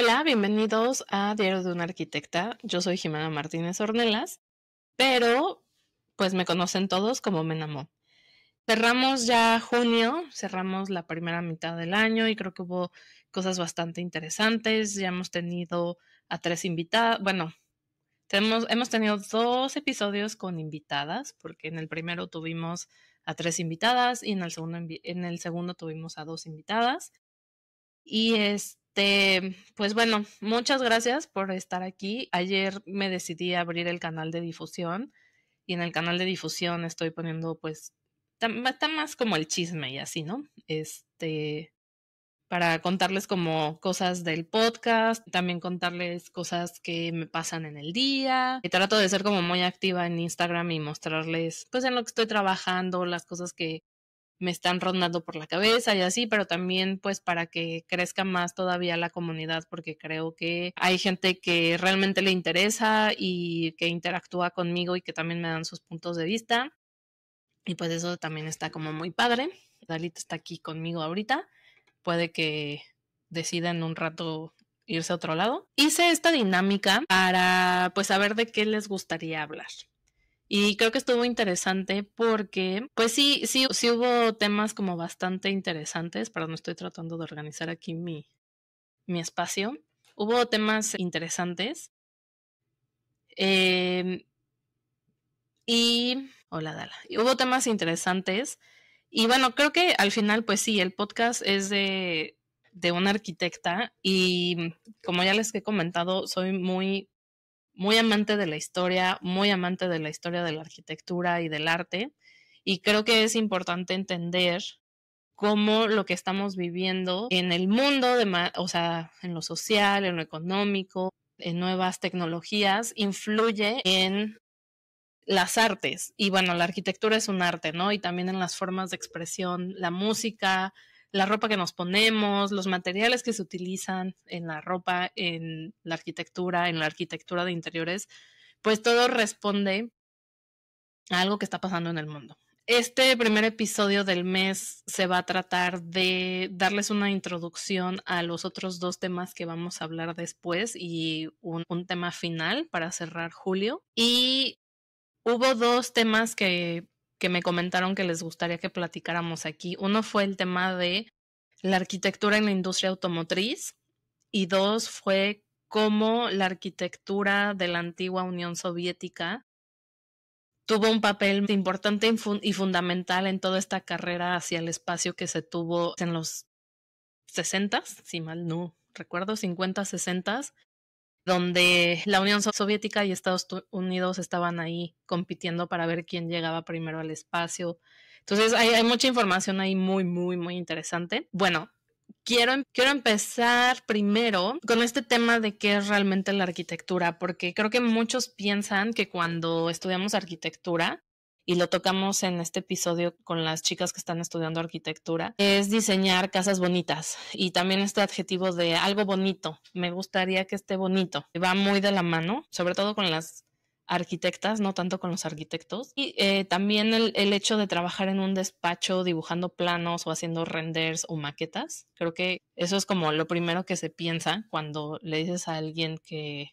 Hola, bienvenidos a Diario de una Arquitecta. Yo soy Jimena Martínez Ornelas, pero pues me conocen todos como Menamo. Cerramos ya junio, cerramos la primera mitad del año y creo que hubo cosas bastante interesantes. Ya hemos tenido a 3 invitadas, bueno, hemos tenido 2 episodios con invitadas, porque en el primero tuvimos a 3 invitadas y en el segundo tuvimos a 2 invitadas. Y pues bueno, muchas gracias por estar aquí. Ayer me decidí a abrir el canal de difusión y en el canal de difusión estoy poniendo pues está más como el chisme y así, ¿no? Para contarles como cosas del podcast, también contarles cosas que me pasan en el día. Y trato de ser como muy activa en Instagram y mostrarles pues en lo que estoy trabajando, las cosas que me están rondando por la cabeza y así, pero también pues para que crezca más todavía la comunidad, porque creo que hay gente que realmente le interesa y que interactúa conmigo y que también me dan sus puntos de vista. Y pues eso también está como muy padre. Dalita está aquí conmigo ahorita. Puede que decida en un rato irse a otro lado. Hice esta dinámica para pues saber de qué les gustaría hablar. Y creo que estuvo interesante porque, pues sí hubo temas como bastante interesantes, pero no estoy tratando de organizar aquí mi espacio. Hubo temas interesantes. eh, hola Dala. Y hubo temas interesantes. Y bueno, creo que al final, pues sí, el podcast es de una arquitecta y como ya les he comentado, soy muy amante de la historia, muy amante de la historia de la arquitectura y del arte. Y creo que es importante entender cómo lo que estamos viviendo en el mundo, o sea, en lo social, en lo económico, en nuevas tecnologías, influye en las artes. Y bueno, la arquitectura es un arte, ¿no? Y también en las formas de expresión, la música, la ropa que nos ponemos, los materiales que se utilizan en la ropa, en la arquitectura de interiores, pues todo responde a algo que está pasando en el mundo. Este primer episodio del mes se va a tratar de darles una introducción a los otros 2 temas que vamos a hablar después y un tema final para cerrar julio. Y hubo 2 temas que me comentaron que les gustaría que platicáramos aquí. Uno fue el tema de la arquitectura en la industria automotriz y 2 fue cómo la arquitectura de la antigua Unión Soviética tuvo un papel importante y fundamental en toda esta carrera hacia el espacio que se tuvo en los 60, si mal no recuerdo, 50, 60, donde la Unión Soviética y Estados Unidos estaban ahí compitiendo para ver quién llegaba primero al espacio. Entonces hay mucha información ahí muy interesante. Bueno, quiero empezar primero con este tema de qué es realmente la arquitectura, porque creo que muchos piensan que cuando estudiamos arquitectura, y lo tocamos en este episodio con las chicas que están estudiando arquitectura, es diseñar casas bonitas. Y también este adjetivo de algo bonito, me gustaría que esté bonito, va muy de la mano, sobre todo con las arquitectas, no tanto con los arquitectos. Y también el hecho de trabajar en un despacho dibujando planos o haciendo renders o maquetas. Creo que eso es como lo primero que se piensa cuando le dices a alguien que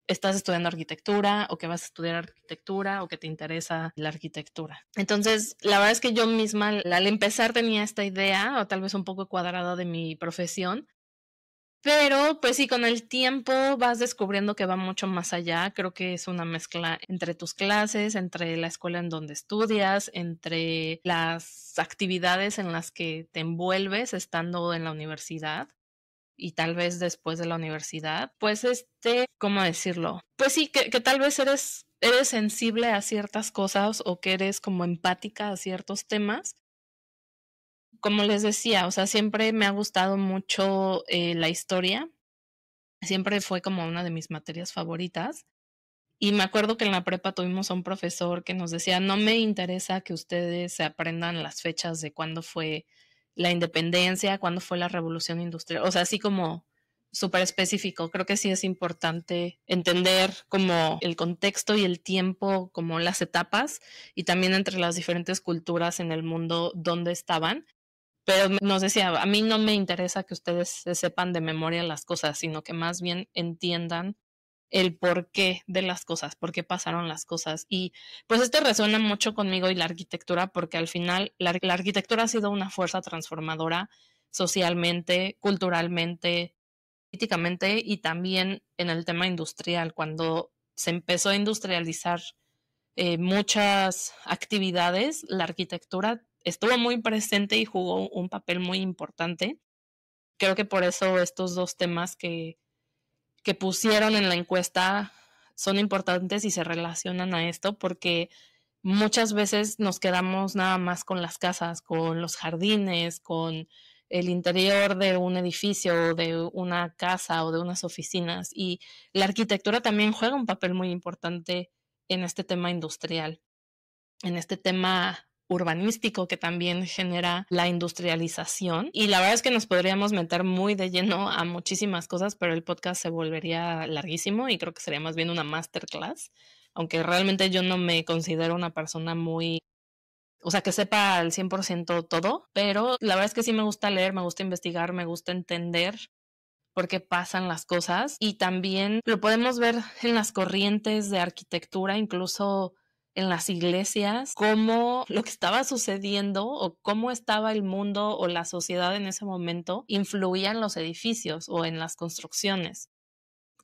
estás estudiando arquitectura o que vas a estudiar arquitectura o que te interesa la arquitectura. Entonces, la verdad es que yo misma al empezar tenía esta idea, o tal vez un poco cuadrada de mi profesión, pero pues sí, con el tiempo vas descubriendo que va mucho más allá. Creo que es una mezcla entre tus clases, entre la escuela en donde estudias, entre las actividades en las que te envuelves estando en la universidad y tal vez después de la universidad. Pues ¿cómo decirlo? Pues sí, que tal vez eres sensible a ciertas cosas o que eres como empática a ciertos temas. Como les decía, o sea, siempre me ha gustado mucho la historia, siempre fue como una de mis materias favoritas. Y me acuerdo que en la prepa tuvimos a un profesor que nos decía, no me interesa que ustedes se aprendan las fechas de cuándo fue la independencia, cuándo fue la revolución industrial, o sea, así como súper específico. Creo que sí es importante entender como el contexto y el tiempo, como las etapas y también entre las diferentes culturas en el mundo donde estaban. pero nos decía, a mí no me interesa que ustedes se sepan de memoria las cosas, sino que más bien entiendan el porqué de las cosas, por qué pasaron las cosas. Y pues este resuena mucho conmigo y la arquitectura, porque al final la arquitectura ha sido una fuerza transformadora socialmente, culturalmente, políticamente y también en el tema industrial, cuando se empezó a industrializar muchas actividades, la arquitectura estuvo muy presente y jugó un papel muy importante. Creo que por eso estos dos temas que pusieron en la encuesta son importantes y se relacionan a esto porque muchas veces nos quedamos nada más con las casas, con los jardines, con el interior de un edificio, de una casa o de unas oficinas. Y la arquitectura también juega un papel muy importante en este tema industrial, en este tema urbanístico que también genera la industrialización. Y la verdad es que nos podríamos meter muy de lleno a muchísimas cosas, pero el podcast se volvería larguísimo y creo que sería más bien una masterclass, aunque realmente yo no me considero una persona muy, o sea, que sepa al 100% todo, pero la verdad es que sí me gusta leer, me gusta investigar, me gusta entender por qué pasan las cosas y también lo podemos ver en las corrientes de arquitectura, incluso en las iglesias, cómo lo que estaba sucediendo o cómo estaba el mundo o la sociedad en ese momento influía en los edificios o en las construcciones.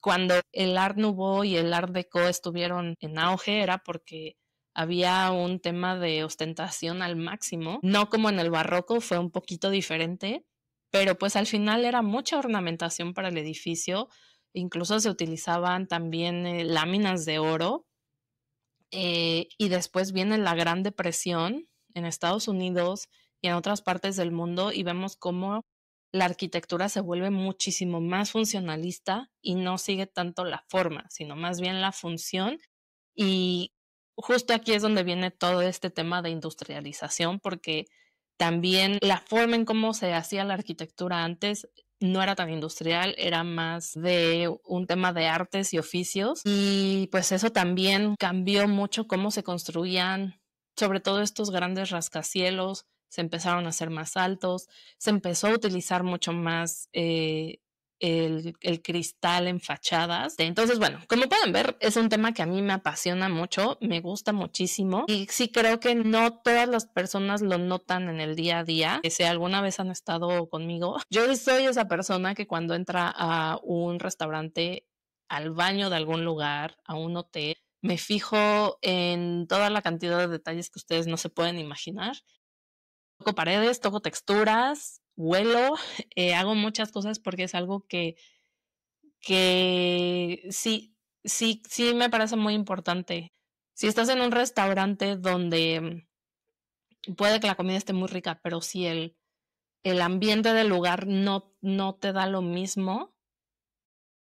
Cuando el Art Nouveau y el Art Deco estuvieron en auge era porque había un tema de ostentación al máximo, no como en el barroco, fue un poquito diferente, pero pues al final era mucha ornamentación para el edificio, incluso se utilizaban también láminas de oro, y después viene la Gran Depresión en Estados Unidos y en otras partes del mundo y vemos cómo la arquitectura se vuelve muchísimo más funcionalista y no sigue tanto la forma, sino más bien la función. Y justo aquí es donde viene todo este tema de industrialización, porque también la forma en cómo se hacía la arquitectura antes no era tan industrial, era más de un tema de artes y oficios. Y pues eso también cambió mucho cómo se construían, sobre todo estos grandes rascacielos, se empezaron a hacer más altos, se empezó a utilizar mucho más el cristal en fachadas. Entonces, bueno, como pueden ver, es un tema que a mí me apasiona mucho, me gusta muchísimo y sí creo que no todas las personas lo notan en el día a día. Que si alguna vez han estado conmigo, yo soy esa persona que cuando entra a un restaurante, al baño de algún lugar, a un hotel, me fijo en toda la cantidad de detalles que ustedes no se pueden imaginar. Toco paredes, toco texturas, huelo, hago muchas cosas porque es algo que sí me parece muy importante. Si estás en un restaurante donde puede que la comida esté muy rica, pero si el ambiente del lugar no te da lo mismo,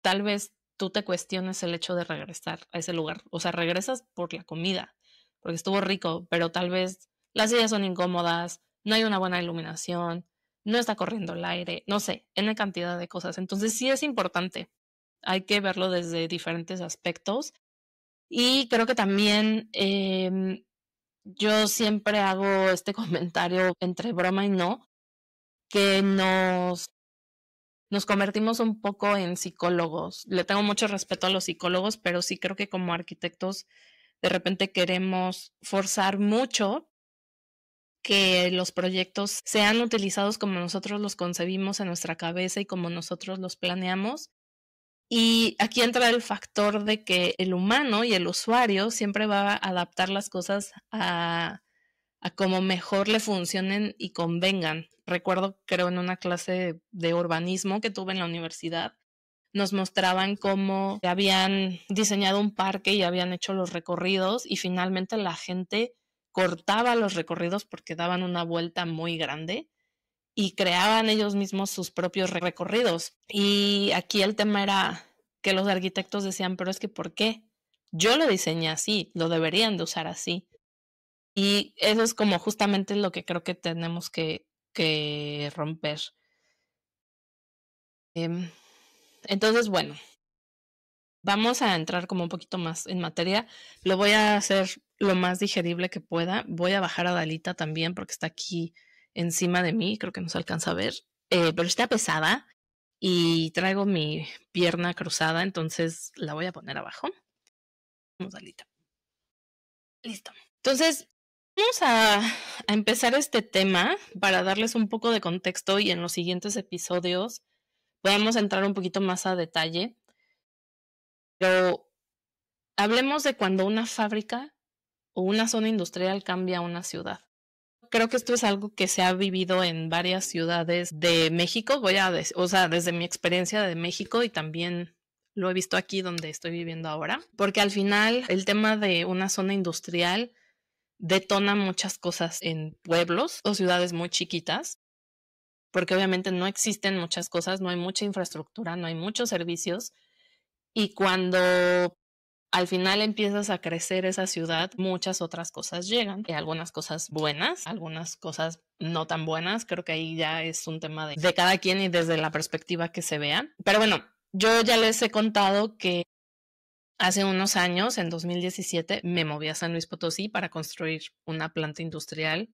tal vez tú te cuestiones el hecho de regresar a ese lugar. O sea, regresas por la comida, porque estuvo rico, pero tal vez las sillas son incómodas, no hay una buena iluminación, no está corriendo el aire, no sé, N cantidad de cosas. Entonces sí es importante. Hay que verlo desde diferentes aspectos. Y creo que también yo siempre hago este comentario entre broma y no, que nos convertimos un poco en psicólogos. Le tengo mucho respeto a los psicólogos, pero sí creo que como arquitectos de repente queremos forzar mucho que los proyectos sean utilizados como nosotros los concebimos en nuestra cabeza y como nosotros los planeamos. Y aquí entra el factor de que el humano y el usuario siempre va a adaptar las cosas a como mejor le funcionen y convengan. Recuerdo, creo, en una clase de urbanismo que tuve en la universidad, nos mostraban cómo habían diseñado un parque y habían hecho los recorridos y finalmente la gente cortaba los recorridos porque daban una vuelta muy grande y creaban ellos mismos sus propios recorridos. Y aquí el tema era que los arquitectos decían, pero es que ¿por qué? Yo lo diseñé así, lo deberían de usar así. Y eso es como justamente lo que creo que tenemos que romper. Em, entonces, bueno, vamos a entrar como un poquito más en materia. Lo voy a hacer lo más digerible que pueda. Voy a bajar a Dalita también porque está aquí encima de mí, creo que no se alcanza a ver, pero está pesada y traigo mi pierna cruzada, entonces la voy a poner abajo. Vamos, Alita. Listo. Entonces, vamos a empezar este tema para darles un poco de contexto y en los siguientes episodios podamos entrar un poquito más a detalle. Pero hablemos de cuando una fábrica o una zona industrial cambia una ciudad. Creo que esto es algo que se ha vivido en varias ciudades de México, o sea, desde mi experiencia de México y también lo he visto aquí donde estoy viviendo ahora, porque al final el tema de una zona industrial detona muchas cosas en pueblos o ciudades muy chiquitas, porque obviamente no existen muchas cosas, no hay mucha infraestructura, no hay muchos servicios, y cuando al final empiezas a crecer esa ciudad, muchas otras cosas llegan, y algunas cosas buenas, algunas cosas no tan buenas, creo que ahí ya es un tema de cada quien y desde la perspectiva que se vea. Pero bueno, yo ya les he contado que hace unos años, en 2017, me moví a San Luis Potosí para construir una planta industrial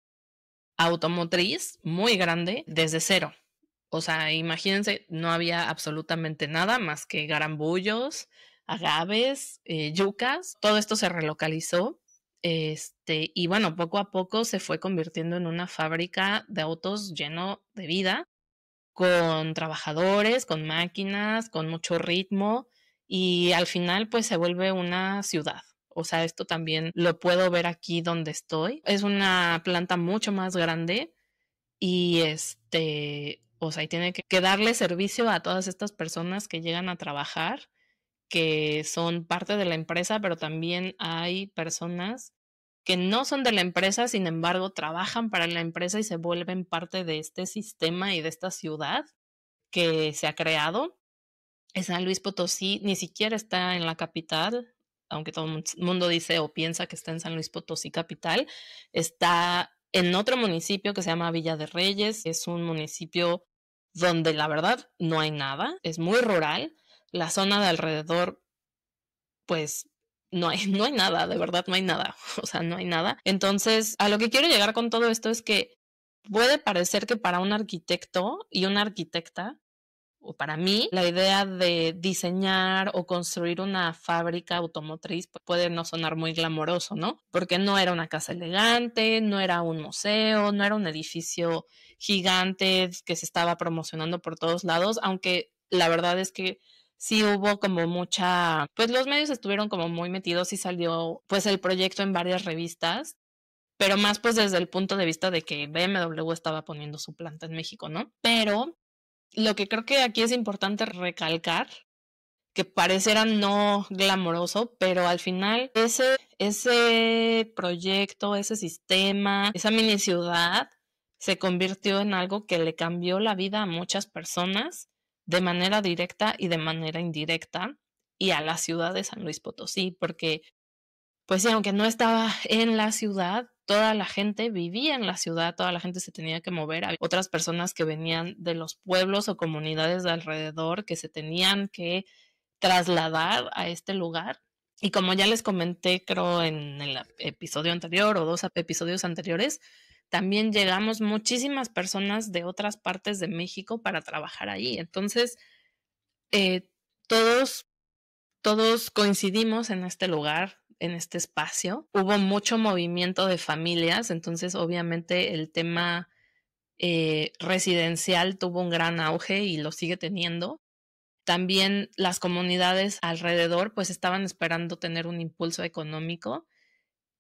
automotriz muy grande desde cero. O sea, imagínense, no había absolutamente nada más que garambullos, agaves, yucas. Todo esto se relocalizó. Y bueno, poco a poco se fue convirtiendo en una fábrica de autos lleno de vida, con trabajadores, con máquinas, con mucho ritmo y al final pues se vuelve una ciudad. O sea, esto también lo puedo ver aquí donde estoy. Es una planta mucho más grande y o sea, y tiene que darle servicio a todas estas personas que llegan a trabajar, que son parte de la empresa, pero también hay personas que no son de la empresa, sin embargo, trabajan para la empresa y se vuelven parte de este sistema y de esta ciudad que se ha creado. San Luis Potosí ni siquiera está en la capital, aunque todo el mundo dice o piensa que está en San Luis Potosí capital, está en otro municipio que se llama Villa de Reyes. Es un municipio donde la verdad no hay nada, es muy rural. La zona de alrededor, pues no hay nada, de verdad no hay nada, o sea, no hay nada. Entonces, a lo que quiero llegar con todo esto es que puede parecer que para un arquitecto y una arquitecta, o para mí, la idea de diseñar o construir una fábrica automotriz puede no sonar muy glamoroso, ¿no? Porque no era una casa elegante, no era un museo, no era un edificio gigante que se estaba promocionando por todos lados, aunque la verdad es que sí hubo como mucha, pues los medios estuvieron como muy metidos y salió pues el proyecto en varias revistas, pero más pues desde el punto de vista de que BMW estaba poniendo su planta en México, ¿no? Pero lo que creo que aquí es importante recalcar, que pareciera no glamoroso, pero al final ese proyecto, ese sistema, esa mini ciudad se convirtió en algo que le cambió la vida a muchas personas de manera directa y de manera indirecta y a la ciudad de San Luis Potosí, porque pues sí, aunque no estaba en la ciudad, toda la gente vivía en la ciudad, toda la gente se tenía que mover. Había otras personas que venían de los pueblos o comunidades de alrededor que se tenían que trasladar a este lugar. Y como ya les comenté, creo en el episodio anterior o dos episodios anteriores, también llegamos muchísimas personas de otras partes de México para trabajar ahí. Entonces, eh, todos todos coincidimos en este lugar, en este espacio. Hubo mucho movimiento de familias, entonces obviamente el tema residencial tuvo un gran auge y lo sigue teniendo. También las comunidades alrededor pues estaban esperando tener un impulso económico,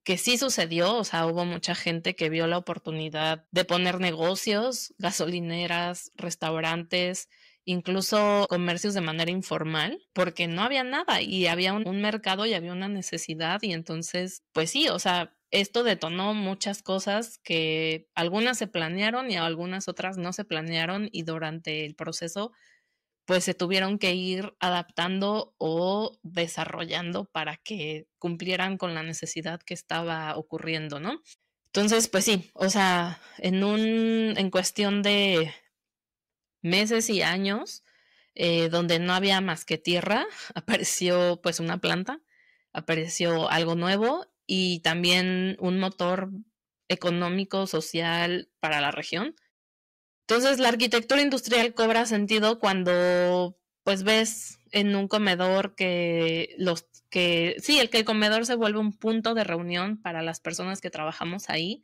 que sí sucedió, o sea, hubo mucha gente que vio la oportunidad de poner negocios, gasolineras, restaurantes, incluso comercios de manera informal, porque no había nada y había un mercado y había una necesidad y entonces, pues sí, o sea, esto detonó muchas cosas que algunas se planearon y algunas otras no se planearon y durante el proceso pues se tuvieron que ir adaptando o desarrollando para que cumplieran con la necesidad que estaba ocurriendo, ¿no? Entonces, pues sí, o sea, en cuestión de meses y años, donde no había más que tierra, apareció pues una planta, apareció algo nuevo y también un motor económico, social para la región. Entonces, la arquitectura industrial cobra sentido cuando pues ves en un comedor que el comedor se vuelve un punto de reunión para las personas que trabajamos ahí.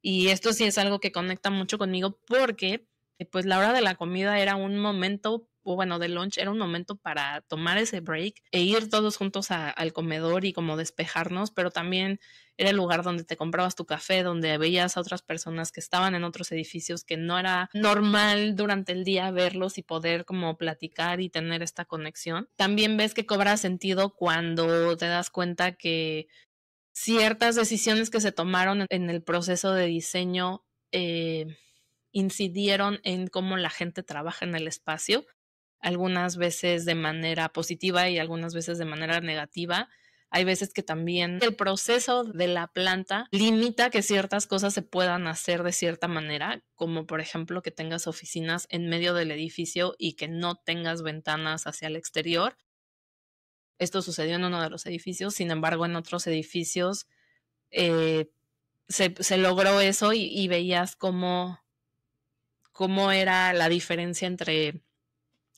Y esto sí es algo que conecta mucho conmigo porque pues la hora de la comida era un momento, o bueno, de lunch era un momento para tomar ese break e ir todos juntos al comedor y como despejarnos, pero también era el lugar donde te comprabas tu café, donde veías a otras personas que estaban en otros edificios que no era normal durante el día verlos y poder como platicar y tener esta conexión. También ves que cobra sentido cuando te das cuenta que ciertas decisiones que se tomaron en el proceso de diseño incidieron en cómo la gente trabaja en el espacio, algunas veces de manera positiva y algunas veces de manera negativa. Hay veces que también el proceso de la planta limita que ciertas cosas se puedan hacer de cierta manera, como por ejemplo que tengas oficinas en medio del edificio y que no tengas ventanas hacia el exterior. Esto sucedió en uno de los edificios, sin embargo en otros edificios se logró eso y veías cómo era la diferencia entre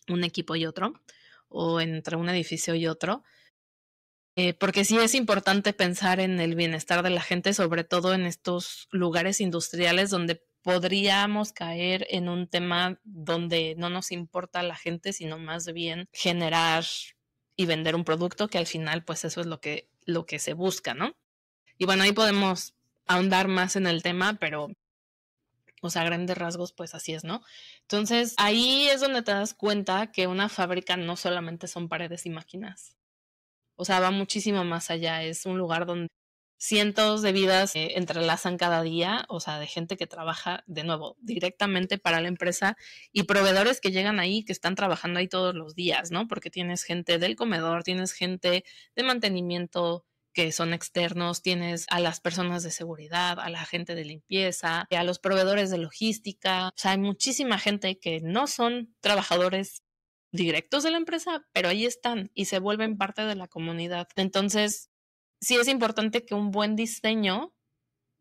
un equipo y otro, o entre un edificio y otro. Porque sí es importante pensar en el bienestar de la gente, sobre todo en estos lugares industriales donde podríamos caer en un tema donde no nos importa la gente, sino más bien generar y vender un producto, que al final pues eso es lo que se busca, ¿no? Y bueno, ahí podemos ahondar más en el tema, pero o sea, a grandes rasgos, pues así es, ¿no? Entonces, ahí es donde te das cuenta que una fábrica no solamente son paredes y máquinas. O sea, va muchísimo más allá. Es un lugar donde cientos de vidas entrelazan cada día, o sea, de gente que trabaja, de nuevo, directamente para la empresa y proveedores que llegan ahí, que están trabajando ahí todos los días, ¿no? Porque tienes gente del comedor, tienes gente de mantenimiento que son externos, tienes a las personas de seguridad, a la gente de limpieza, a los proveedores de logística. O sea, hay muchísima gente que no son trabajadores directos de la empresa, pero ahí están y se vuelven parte de la comunidad. Entonces, sí es importante que un buen diseño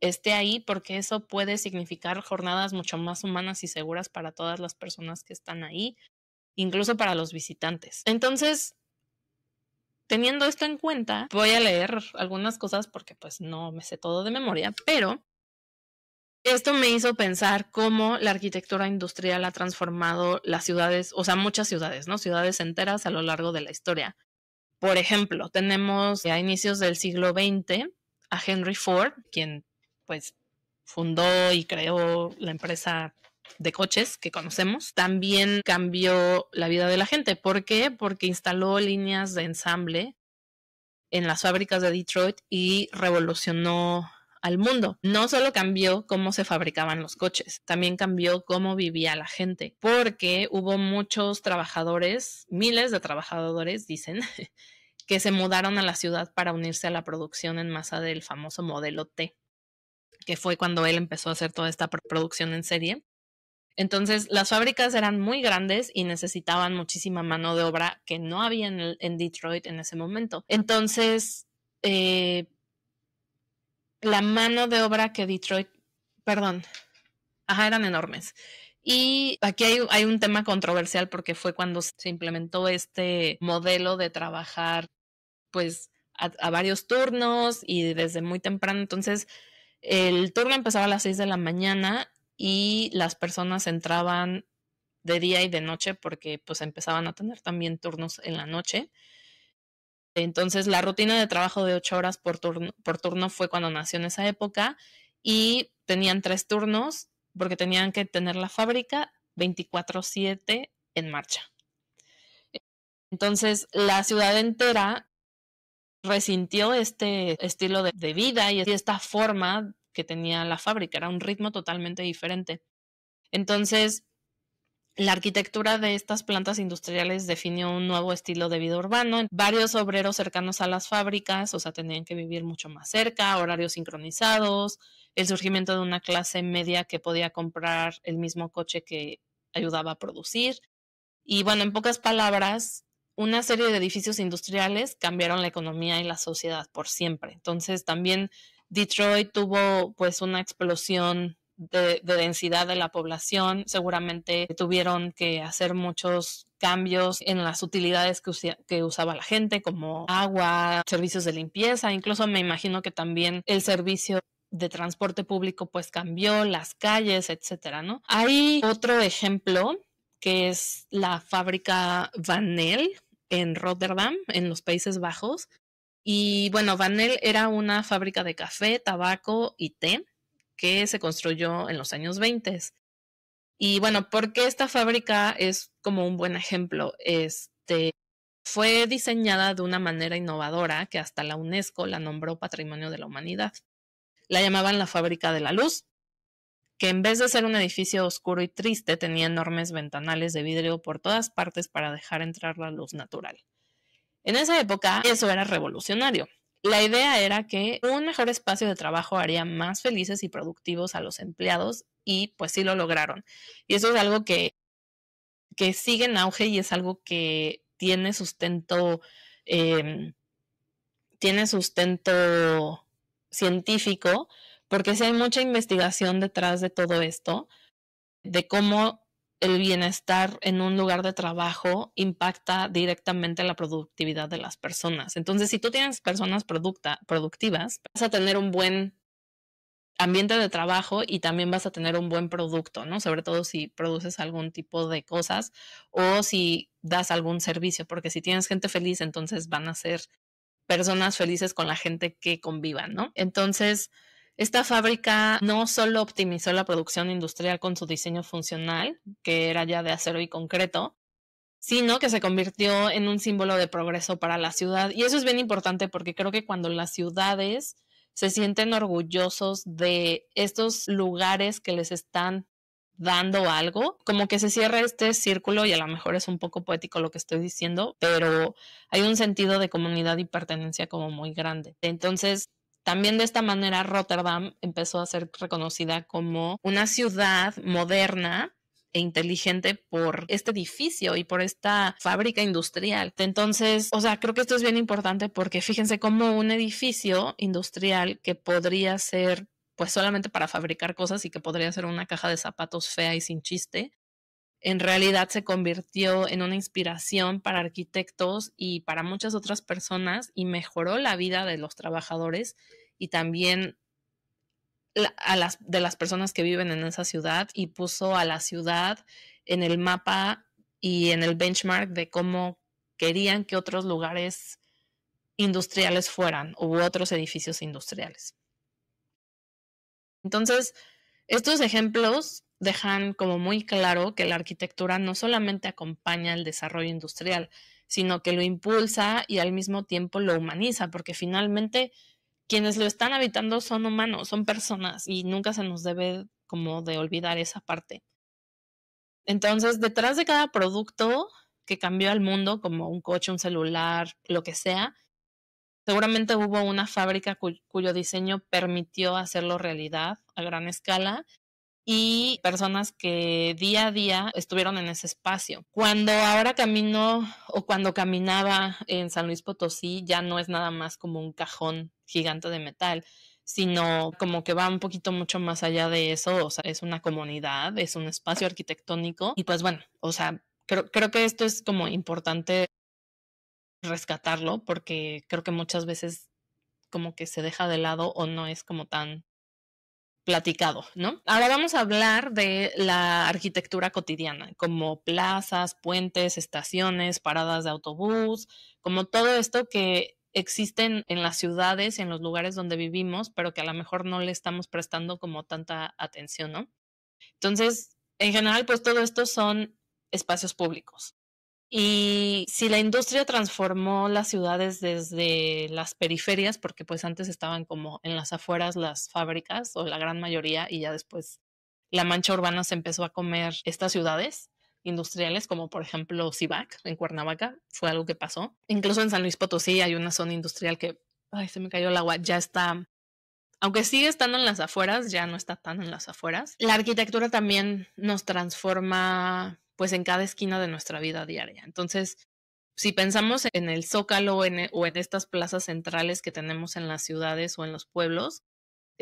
esté ahí porque eso puede significar jornadas mucho más humanas y seguras para todas las personas que están ahí, incluso para los visitantes. Entonces, teniendo esto en cuenta, voy a leer algunas cosas porque pues no me sé todo de memoria, pero esto me hizo pensar cómo la arquitectura industrial ha transformado las ciudades, o sea, muchas ciudades, ¿no? Ciudades enteras a lo largo de la historia. Por ejemplo, tenemos a inicios del siglo XX a Henry Ford, quien pues fundó y creó la empresa de coches que conocemos. También cambió la vida de la gente. ¿Por qué? Porque instaló líneas de ensamble en las fábricas de Detroit y revolucionó al mundo. No solo cambió cómo se fabricaban los coches, también cambió cómo vivía la gente, porque hubo muchos trabajadores, miles de trabajadores, dicen, que se mudaron a la ciudad para unirse a la producción en masa del famoso modelo T, que fue cuando él empezó a hacer toda esta producción en serie. Entonces, las fábricas eran muy grandes y necesitaban muchísima mano de obra que no había en Detroit en ese momento. Entonces, la mano de obra que Detroit, perdón, eran enormes. Y aquí hay un tema controversial porque fue cuando se implementó este modelo de trabajar pues a varios turnos y desde muy temprano. Entonces, el turno empezaba a las 6 de la mañana y las personas entraban de día y de noche porque pues empezaban a tener también turnos en la noche. Entonces la rutina de trabajo de 8 horas por turno fue cuando nació en esa época y tenían 3 turnos porque tenían que tener la fábrica 24/7 en marcha. Entonces la ciudad entera resintió este estilo de vida y esta forma que tenía la fábrica, era un ritmo totalmente diferente. Entonces, la arquitectura de estas plantas industriales definió un nuevo estilo de vida urbano. Varios obreros cercanos a las fábricas, o sea, tenían que vivir mucho más cerca, horarios sincronizados, el surgimiento de una clase media que podía comprar el mismo coche que ayudaba a producir. Y bueno, en pocas palabras, una serie de edificios industriales cambiaron la economía y la sociedad por siempre. Entonces, también Detroit tuvo pues una explosión de densidad de la población, seguramente tuvieron que hacer muchos cambios en las utilidades que usaba la gente, como agua, servicios de limpieza, incluso me imagino que también el servicio de transporte público pues cambió, las calles, etcétera, ¿no? Hay otro ejemplo que es la fábrica Van Nel en Rotterdam, en los Países Bajos. Y bueno, Van Nel era una fábrica de café, tabaco y té que se construyó en los años 20. Y bueno, ¿por qué esta fábrica es como un buen ejemplo? Fue diseñada de una manera innovadora que hasta la UNESCO la nombró Patrimonio de la Humanidad. La llamaban la Fábrica de la Luz, que en vez de ser un edificio oscuro y triste, tenía enormes ventanales de vidrio por todas partes para dejar entrar la luz natural. En esa época eso era revolucionario. La idea era que un mejor espacio de trabajo haría más felices y productivos a los empleados y pues sí lo lograron. Y eso es algo que sigue en auge y es algo que eh, tiene sustento científico, porque sí hay mucha investigación detrás de todo esto, de cómo el bienestar en un lugar de trabajo impacta directamente la productividad de las personas. Entonces, si tú tienes personas productivas, vas a tener un buen ambiente de trabajo y también vas a tener un buen producto, ¿no? Sobre todo si produces algún tipo de cosas o si das algún servicio, porque si tienes gente feliz, entonces van a ser personas felices con la gente que convivan, ¿no? Entonces, esta fábrica no solo optimizó la producción industrial con su diseño funcional, que era ya de acero y concreto, sino que se convirtió en un símbolo de progreso para la ciudad. Y eso es bien importante porque creo que cuando las ciudades se sienten orgullosos de estos lugares que les están dando algo, como que se cierra este círculo y a lo mejor es un poco poético lo que estoy diciendo, pero hay un sentido de comunidad y pertenencia como muy grande. Entonces, también de esta manera Rotterdam empezó a ser reconocida como una ciudad moderna e inteligente por este edificio y por esta fábrica industrial. Entonces, o sea, creo que esto es bien importante porque fíjense cómo un edificio industrial que podría ser pues solamente para fabricar cosas y que podría ser una caja de zapatos fea y sin chiste, en realidad se convirtió en una inspiración para arquitectos y para muchas otras personas y mejoró la vida de los trabajadores y también de las personas que viven en esa ciudad y puso a la ciudad en el mapa y en el benchmark de cómo querían que otros lugares industriales fueran u otros edificios industriales. Entonces, estos ejemplos dejan como muy claro que la arquitectura no solamente acompaña el desarrollo industrial, sino que lo impulsa y al mismo tiempo lo humaniza, porque finalmente quienes lo están habitando son humanos, son personas y nunca se nos debe como de olvidar esa parte. Entonces, detrás de cada producto que cambió al mundo, como un coche, un celular, lo que sea, seguramente hubo una fábrica cuyo diseño permitió hacerlo realidad a gran escala y personas que día a día estuvieron en ese espacio. Cuando ahora camino o cuando caminaba en San Luis Potosí, ya no es nada más como un cajón gigante de metal, sino como que va un poquito mucho más allá de eso, o sea, es una comunidad, es un espacio arquitectónico y pues bueno, o sea, creo que esto es como importante rescatarlo porque creo que muchas veces como que se deja de lado o no es como tan platicado, ¿no? Ahora vamos a hablar de la arquitectura cotidiana, como plazas, puentes, estaciones, paradas de autobús, como todo esto que existen en las ciudades y en los lugares donde vivimos, pero que a lo mejor no le estamos prestando como tanta atención, ¿no? Entonces, en general, pues todo esto son espacios públicos. Y si la industria transformó las ciudades desde las periferias, porque pues antes estaban como en las afueras las fábricas o la gran mayoría y ya después la mancha urbana se empezó a comer estas ciudades industriales, como por ejemplo Cibac en Cuernavaca, fue algo que pasó. Incluso en San Luis Potosí hay una zona industrial que, ay, se me cayó el agua, ya está, aunque sigue estando en las afueras, ya no está tan en las afueras. La arquitectura también nos transforma pues en cada esquina de nuestra vida diaria. Entonces, si pensamos en el Zócalo o en estas plazas centrales que tenemos en las ciudades o en los pueblos,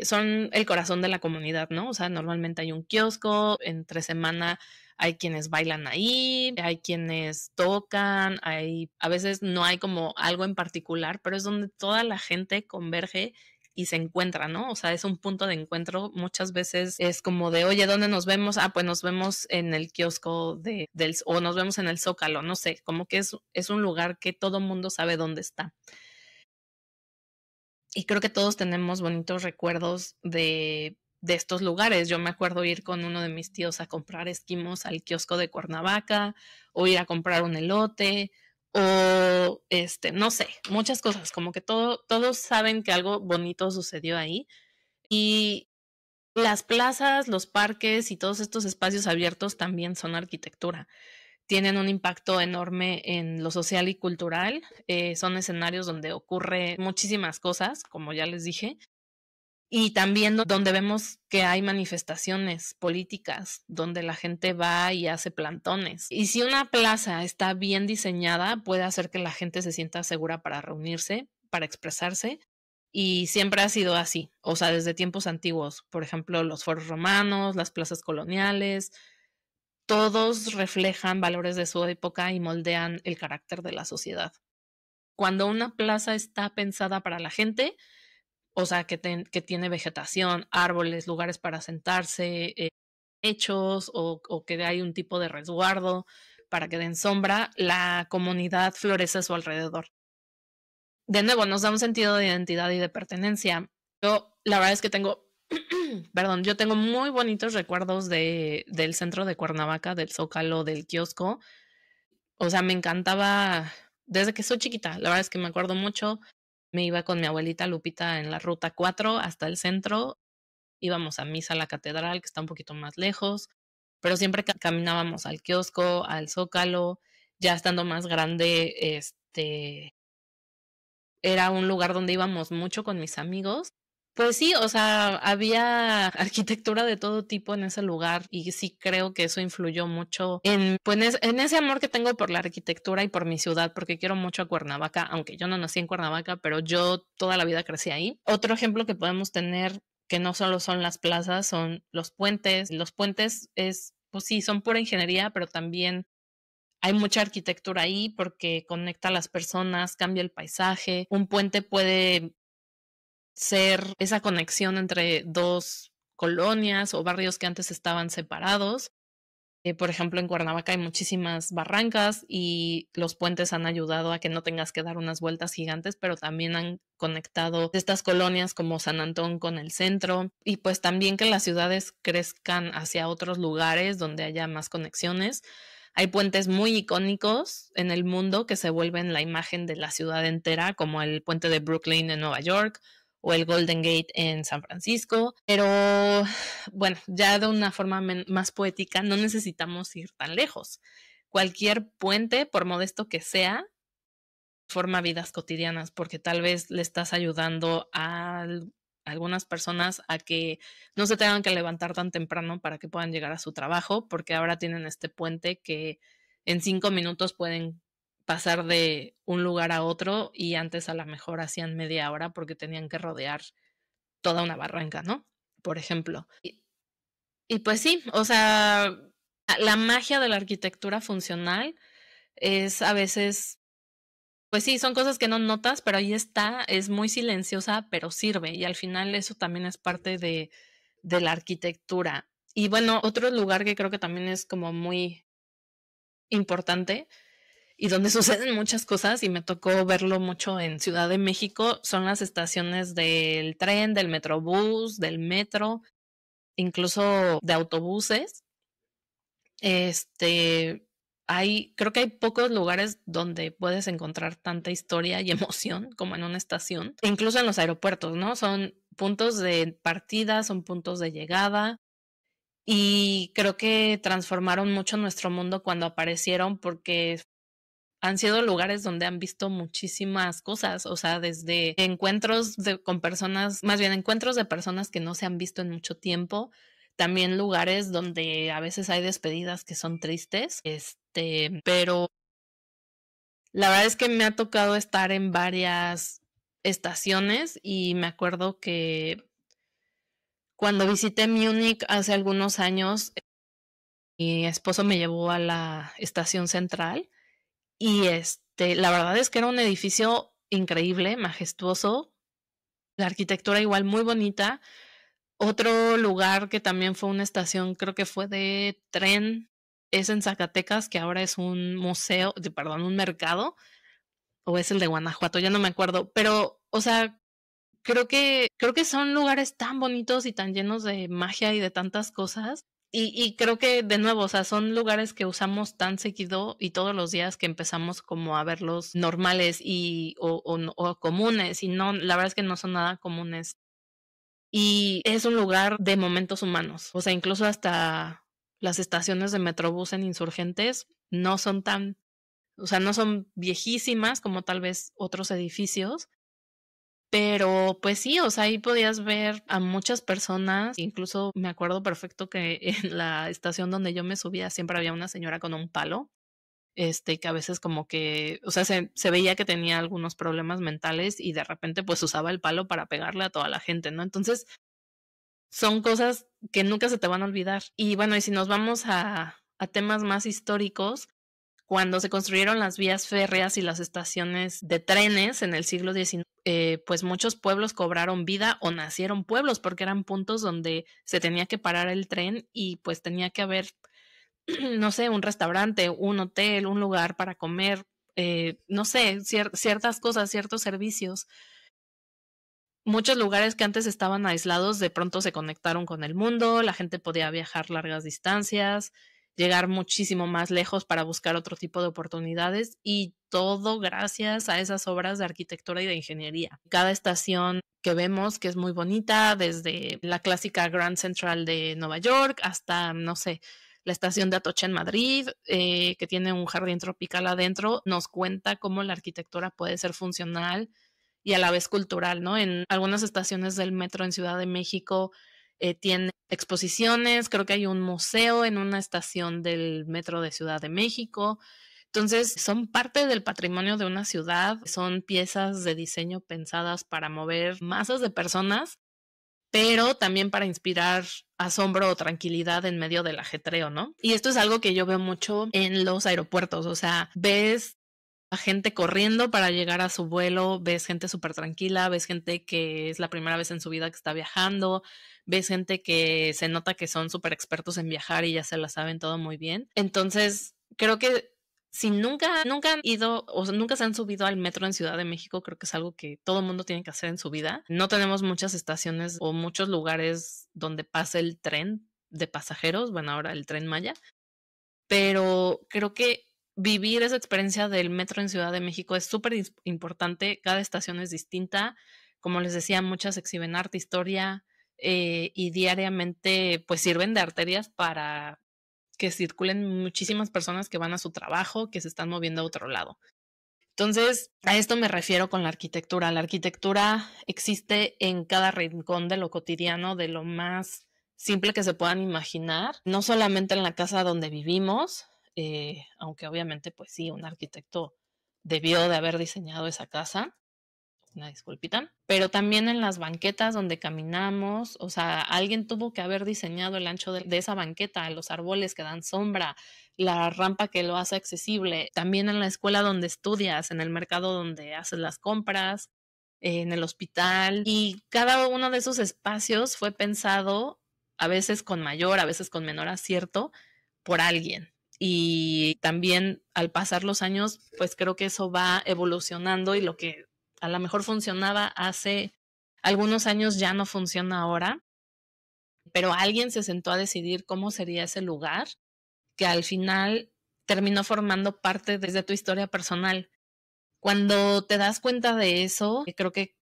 son el corazón de la comunidad, ¿no? O sea, normalmente hay un kiosco, entre semana hay quienes bailan ahí, hay quienes tocan, a veces no hay como algo en particular, pero es donde toda la gente converge y se encuentra, ¿no? O sea, es un punto de encuentro. Muchas veces es como de, oye, ¿dónde nos vemos? Ah, pues nos vemos en el kiosco o nos vemos en el Zócalo, no sé, como que es un lugar que todo mundo sabe dónde está. Y creo que todos tenemos bonitos recuerdos de estos lugares. Yo me acuerdo ir con uno de mis tíos a comprar esquimos al kiosco de Cuernavaca, o ir a comprar un elote, o no sé, muchas cosas, como que todos saben que algo bonito sucedió ahí. Y las plazas, los parques y todos estos espacios abiertos también son arquitectura. Tienen un impacto enorme en lo social y cultural. Son escenarios donde ocurre muchísimas cosas, como ya les dije, y también donde vemos que hay manifestaciones políticas, donde la gente va y hace plantones. Y si una plaza está bien diseñada, puede hacer que la gente se sienta segura para reunirse, para expresarse. Y siempre ha sido así, o sea, desde tiempos antiguos, por ejemplo, los foros romanos, las plazas coloniales, todos reflejan valores de su época y moldean el carácter de la sociedad. Cuando una plaza está pensada para la gente, o sea, que tiene vegetación, árboles, lugares para sentarse, techos, o que hay un tipo de resguardo para que den sombra, la comunidad florece a su alrededor. De nuevo, nos da un sentido de identidad y de pertenencia. Yo, la verdad es que tengo, perdón, yo tengo muy bonitos recuerdos del centro de Cuernavaca, del Zócalo, del kiosco. O sea, me encantaba desde que soy chiquita. La verdad es que me acuerdo mucho. Me iba con mi abuelita Lupita en la ruta 4 hasta el centro. Íbamos a misa a la catedral, que está un poquito más lejos, pero siempre caminábamos al kiosco, al Zócalo. Ya estando más grande, era un lugar donde íbamos mucho con mis amigos. Pues sí, o sea, había arquitectura de todo tipo en ese lugar, y sí creo que eso influyó mucho en ese amor que tengo por la arquitectura y por mi ciudad, porque quiero mucho a Cuernavaca, aunque yo no nací en Cuernavaca, pero yo toda la vida crecí ahí. Otro ejemplo que podemos tener, que no solo son las plazas, son los puentes. Los puentes pues sí, son pura ingeniería, pero también hay mucha arquitectura ahí porque conecta a las personas, cambia el paisaje. Un puente puede ser esa conexión entre dos colonias o barrios que antes estaban separados. Por ejemplo, en Cuernavaca hay muchísimas barrancas, y los puentes han ayudado a que no tengas que dar unas vueltas gigantes, pero también han conectado estas colonias como San Antón con el centro, y pues también que las ciudades crezcan hacia otros lugares donde haya más conexiones. Hay puentes muy icónicos en el mundo que se vuelven la imagen de la ciudad entera, como el puente de Brooklyn en Nueva York o el Golden Gate en San Francisco, pero bueno, ya de una forma más poética, no necesitamos ir tan lejos. Cualquier puente, por modesto que sea, forma vidas cotidianas, porque tal vez le estás ayudando a algunas personas a que no se tengan que levantar tan temprano para que puedan llegar a su trabajo, porque ahora tienen este puente que en 5 minutos pueden pasar de un lugar a otro, y antes a lo mejor hacían media hora porque tenían que rodear toda una barranca, ¿no? Por ejemplo. Y pues sí, o sea, la magia de la arquitectura funcional es a veces, pues sí, son cosas que no notas, pero ahí está, es muy silenciosa, pero sirve. Y al final eso también es parte de la arquitectura. Y bueno, otro lugar que creo que también es como muy importante y donde suceden muchas cosas, y me tocó verlo mucho en Ciudad de México, son las estaciones del tren, del metrobús, del metro, incluso de autobuses. Este, creo que hay pocos lugares donde puedes encontrar tanta historia y emoción como en una estación. Incluso en los aeropuertos, ¿no? Son puntos de partida, son puntos de llegada. Y creo que transformaron mucho nuestro mundo cuando aparecieron, porque han sido lugares donde han visto muchísimas cosas, o sea, desde encuentros con personas, más bien encuentros de personas que no se han visto en mucho tiempo, también lugares donde a veces hay despedidas que son tristes, pero la verdad es que me ha tocado estar en varias estaciones, y me acuerdo que Cuando visité Múnich hace algunos años, mi esposo me llevó a la estación central y, la verdad es que era un edificio increíble, majestuoso, la arquitectura igual muy bonita. Otro lugar que también fue una estación, creo que fue de tren, es en Zacatecas, que ahora es un museo, perdón, un mercado, o es el de Guanajuato, ya no me acuerdo, pero, o sea, creo que son lugares tan bonitos y tan llenos de magia y de tantas cosas. Y creo que, de nuevo, o sea, son lugares que usamos tan seguido y todos los días que empezamos como a verlos normales o comunes, y no, la verdad es que no son nada comunes. Y es un lugar de momentos humanos, o sea, incluso hasta las estaciones de Metrobús en Insurgentes no son tan, o sea, no son viejísimas como tal vez otros edificios, pero, pues sí, o sea, ahí podías ver a muchas personas, incluso me acuerdo perfecto que en la estación donde yo me subía siempre había una señora con un palo, que a veces como que, o sea, se veía que tenía algunos problemas mentales y de repente, pues, usaba el palo para pegarle a toda la gente, ¿no? Entonces, son cosas que nunca se te van a olvidar. Y bueno, y si nos vamos a temas más históricos, cuando se construyeron las vías férreas y las estaciones de trenes en el siglo XIX, pues muchos pueblos cobraron vida o nacieron pueblos porque eran puntos donde se tenía que parar el tren y pues tenía que haber, no sé, un restaurante, un hotel, un lugar para comer, no sé, ciertas cosas, ciertos servicios. Muchos lugares que antes estaban aislados de pronto se conectaron con el mundo, la gente podía viajar largas distancias, llegar muchísimo más lejos para buscar otro tipo de oportunidades y todo gracias a esas obras de arquitectura y de ingeniería. Cada estación que vemos que es muy bonita, desde la clásica Grand Central de Nueva York hasta, no sé, la estación de Atocha en Madrid, que tiene un jardín tropical adentro, nos cuenta cómo la arquitectura puede ser funcional y a la vez cultural, ¿no? En algunas estaciones del metro en Ciudad de México tiene exposiciones, creo que hay un museo en una estación del metro de Ciudad de México. Entonces, son parte del patrimonio de una ciudad, son piezas de diseño pensadas para mover masas de personas, pero también para inspirar asombro o tranquilidad en medio del ajetreo, ¿no? Y esto es algo que yo veo mucho en los aeropuertos, o sea, ves a gente corriendo para llegar a su vuelo, ves gente súper tranquila, ves gente que es la primera vez en su vida que está viajando, ves gente que se nota que son súper expertos en viajar y ya se la saben todo muy bien. Entonces, creo que si nunca han ido o nunca se han subido al metro en Ciudad de México, creo que es algo que todo mundo tiene que hacer en su vida. No tenemos muchas estaciones o muchos lugares donde pase el tren de pasajeros, bueno, ahora el Tren Maya, pero creo que vivir esa experiencia del metro en Ciudad de México es súper importante. Cada estación es distinta. Como les decía, muchas exhiben arte, historia, y diariamente pues sirven de arterias para que circulen muchísimas personas que van a su trabajo, que se están moviendo a otro lado. Entonces, a esto me refiero con la arquitectura. La arquitectura existe en cada rincón de lo cotidiano, de lo más simple que se puedan imaginar, no solamente en la casa donde vivimos, aunque obviamente, pues sí, un arquitecto debió de haber diseñado esa casa, una disculpita, pero también en las banquetas donde caminamos, o sea, alguien tuvo que haber diseñado el ancho de esa banqueta, los árboles que dan sombra, la rampa que lo hace accesible, también en la escuela donde estudias, en el mercado donde haces las compras, en el hospital, y cada uno de esos espacios fue pensado a veces con mayor, a veces con menor acierto por alguien. Y también al pasar los años, pues creo que eso va evolucionando y lo que a lo mejor funcionaba hace algunos años ya no funciona ahora, pero alguien se sentó a decidir cómo sería ese lugar que al final terminó formando parte desde tu historia personal. Cuando te das cuenta de eso, creo que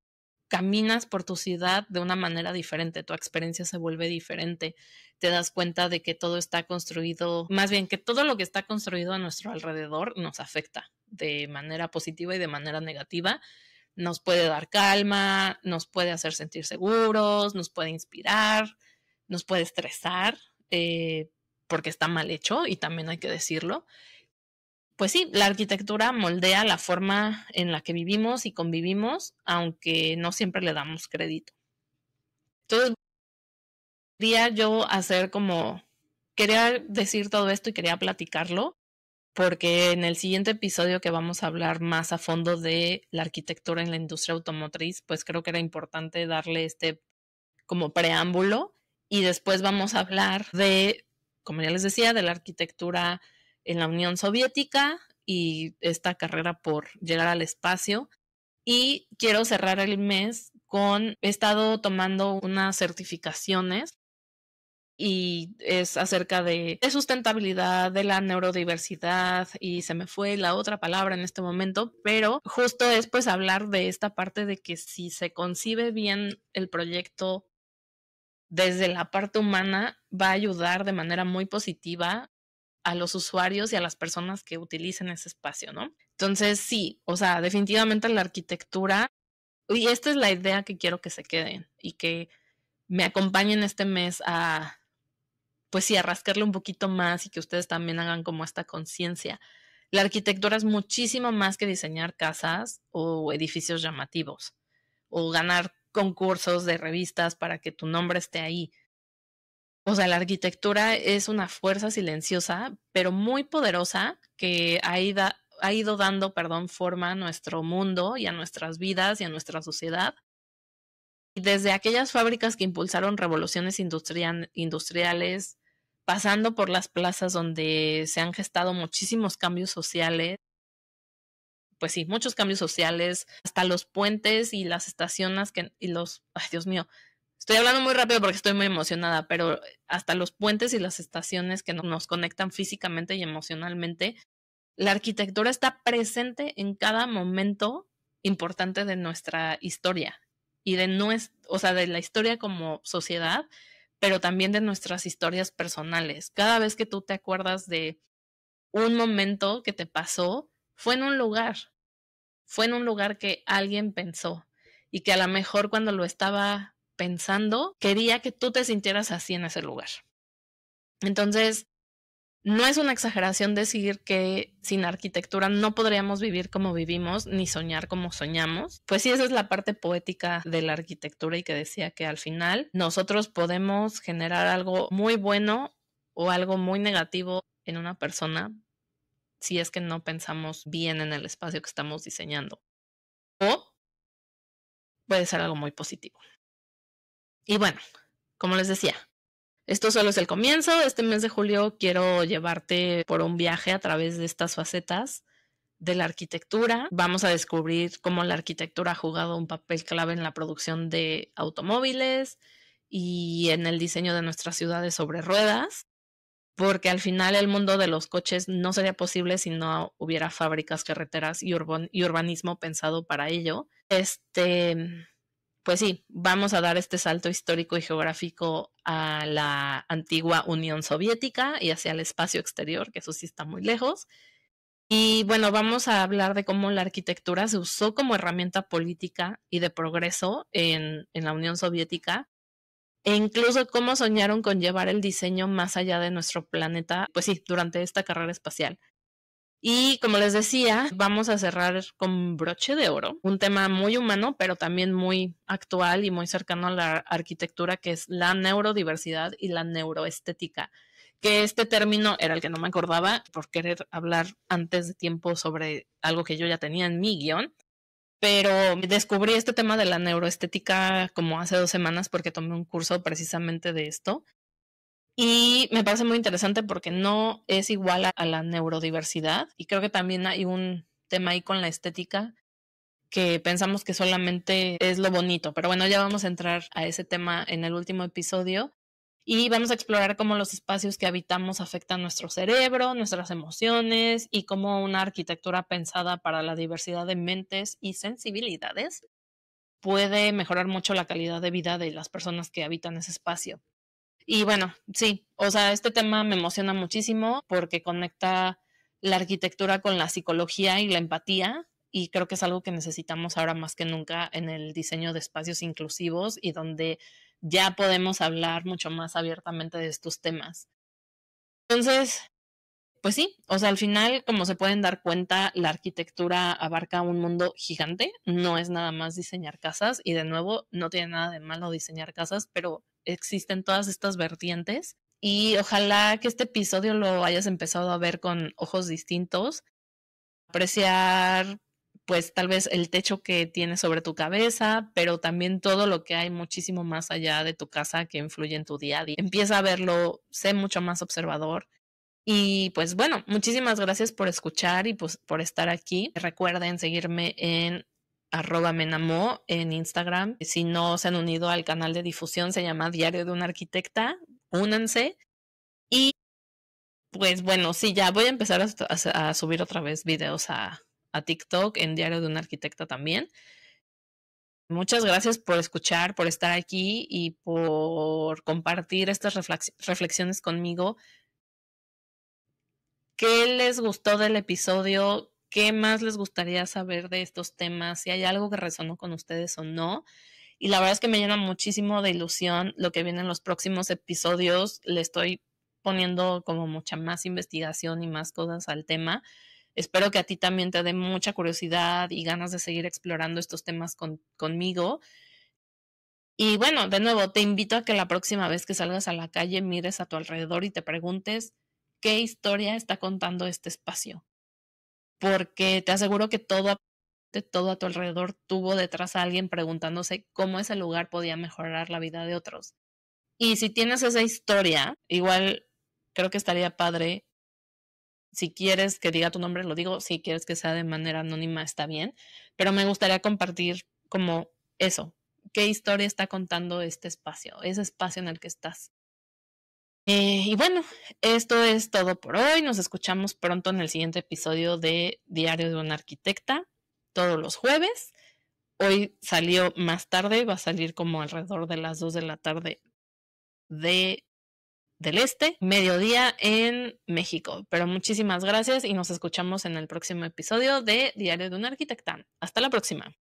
caminas por tu ciudad de una manera diferente, tu experiencia se vuelve diferente, te das cuenta de que todo está construido, más bien que todo lo que está construido a nuestro alrededor nos afecta de manera positiva y de manera negativa, nos puede dar calma, nos puede hacer sentir seguros, nos puede inspirar, nos puede estresar, porque está mal hecho y también hay que decirlo. Pues sí, la arquitectura moldea la forma en la que vivimos y convivimos, aunque no siempre le damos crédito. Entonces, quería yo hacer como, quería decir todo esto y quería platicarlo, porque en el siguiente episodio que vamos a hablar más a fondo de la arquitectura en la industria automotriz, pues creo que era importante darle este como preámbulo y después vamos a hablar de, como ya les decía, de la arquitectura en la Unión Soviética y esta carrera por llegar al espacio. Y quiero cerrar el mes con, he estado tomando unas certificaciones y es acerca de sustentabilidad, de la neurodiversidad y se me fue la otra palabra en este momento, pero justo es pues hablar de esta parte de que si se concibe bien el proyecto desde la parte humana va a ayudar de manera muy positiva a los usuarios y a las personas que utilicen ese espacio, ¿no? Entonces sí, o sea, definitivamente la arquitectura, y esta es la idea que quiero que se queden y que me acompañen este mes a pues sí, a rascarle un poquito más y que ustedes también hagan como esta conciencia. La arquitectura es muchísimo más que diseñar casas o edificios llamativos o ganar concursos de revistas para que tu nombre esté ahí. O sea, la arquitectura es una fuerza silenciosa, pero muy poderosa que ha ido dando, perdón, forma a nuestro mundo y a nuestras vidas y a nuestra sociedad. Y desde aquellas fábricas que impulsaron revoluciones industriales, pasando por las plazas donde se han gestado muchísimos cambios sociales, pues sí, muchos cambios sociales, hasta los puentes y las estaciones y los, ay Dios mío, estoy hablando muy rápido porque estoy muy emocionada, pero hasta los puentes y las estaciones que nos conectan físicamente y emocionalmente, la arquitectura está presente en cada momento importante de nuestra historia y de o sea, de la historia como sociedad, pero también de nuestras historias personales. Cada vez que tú te acuerdas de un momento que te pasó, fue en un lugar que alguien pensó y que a lo mejor cuando lo estaba pensando, quería que tú te sintieras así en ese lugar. Entonces, no es una exageración decir que sin arquitectura no podríamos vivir como vivimos ni soñar como soñamos. Pues sí, esa es la parte poética de la arquitectura y que decía que al final nosotros podemos generar algo muy bueno o algo muy negativo en una persona si es que no pensamos bien en el espacio que estamos diseñando. O puede ser algo muy positivo. Y bueno, como les decía, esto solo es el comienzo. Este mes de julio quiero llevarte por un viaje a través de estas facetas de la arquitectura. Vamos a descubrir cómo la arquitectura ha jugado un papel clave en la producción de automóviles y en el diseño de nuestras ciudades sobre ruedas, porque al final el mundo de los coches no sería posible si no hubiera fábricas, carreteras y urbanismo pensado para ello. Pues sí, vamos a dar este salto histórico y geográfico a la antigua Unión Soviética y hacia el espacio exterior, que eso sí está muy lejos. Y bueno, vamos a hablar de cómo la arquitectura se usó como herramienta política y de progreso en la Unión Soviética, e incluso cómo soñaron con llevar el diseño más allá de nuestro planeta, pues sí, durante esta carrera espacial. Y como les decía, vamos a cerrar con broche de oro, un tema muy humano, pero también muy actual y muy cercano a la arquitectura, que es la neurodiversidad y la neuroestética, que este término era el que no me acordaba por querer hablar antes de tiempo sobre algo que yo ya tenía en mi guión, pero descubrí este tema de la neuroestética como hace 2 semanas porque tomé un curso precisamente de esto. Y me parece muy interesante porque no es igual a la neurodiversidad y creo que también hay un tema ahí con la estética que pensamos que solamente es lo bonito, pero bueno, ya vamos a entrar a ese tema en el último episodio y vamos a explorar cómo los espacios que habitamos afectan nuestro cerebro, nuestras emociones y cómo una arquitectura pensada para la diversidad de mentes y sensibilidades puede mejorar mucho la calidad de vida de las personas que habitan ese espacio. Y bueno, sí, o sea, este tema me emociona muchísimo porque conecta la arquitectura con la psicología y la empatía y creo que es algo que necesitamos ahora más que nunca en el diseño de espacios inclusivos y donde ya podemos hablar mucho más abiertamente de estos temas. Entonces, pues sí, o sea, al final, como se pueden dar cuenta, la arquitectura abarca un mundo gigante, no es nada más diseñar casas y de nuevo, no tiene nada de malo diseñar casas, pero existen todas estas vertientes. Y ojalá que este episodio lo hayas empezado a ver con ojos distintos, apreciar pues tal vez el techo que tienes sobre tu cabeza, pero también todo lo que hay muchísimo más allá de tu casa que influye en tu día a día. Empieza a verlo, sé mucho más observador. Y pues bueno, muchísimas gracias por escuchar y pues por estar aquí. Recuerden seguirme en @menamo en Instagram. Si no se han unido al canal de difusión, se llama Diario de una Arquitecta. Únanse. Y pues bueno, sí, ya voy a empezar a subir otra vez videos a TikTok en Diario de una Arquitecta también. Muchas gracias por escuchar, por estar aquí y por compartir estas reflexiones conmigo. ¿Qué les gustó del episodio? ¿Qué más les gustaría saber de estos temas? Si hay algo que resonó con ustedes o no. Y la verdad es que me llena muchísimo de ilusión lo que viene en los próximos episodios. Le estoy poniendo como mucha más investigación y más cosas al tema. Espero que a ti también te dé mucha curiosidad y ganas de seguir explorando estos temas conmigo. Y bueno, de nuevo, te invito a que la próxima vez que salgas a la calle mires a tu alrededor y te preguntes qué historia está contando este espacio. Porque te aseguro que todo a tu alrededor tuvo detrás a alguien preguntándose cómo ese lugar podía mejorar la vida de otros. Y si tienes esa historia, igual creo que estaría padre. Si quieres que diga tu nombre, lo digo. Si quieres que sea de manera anónima, está bien. Pero me gustaría compartir como eso. ¿Qué historia está contando este espacio? Ese espacio en el que estás. Y bueno, esto es todo por hoy. Nos escuchamos pronto en el siguiente episodio de Diario de una Arquitecta, todos los jueves. Hoy salió más tarde, va a salir como alrededor de las 2 de la tarde del este, mediodía en México. Pero muchísimas gracias y nos escuchamos en el próximo episodio de Diario de una Arquitecta. Hasta la próxima.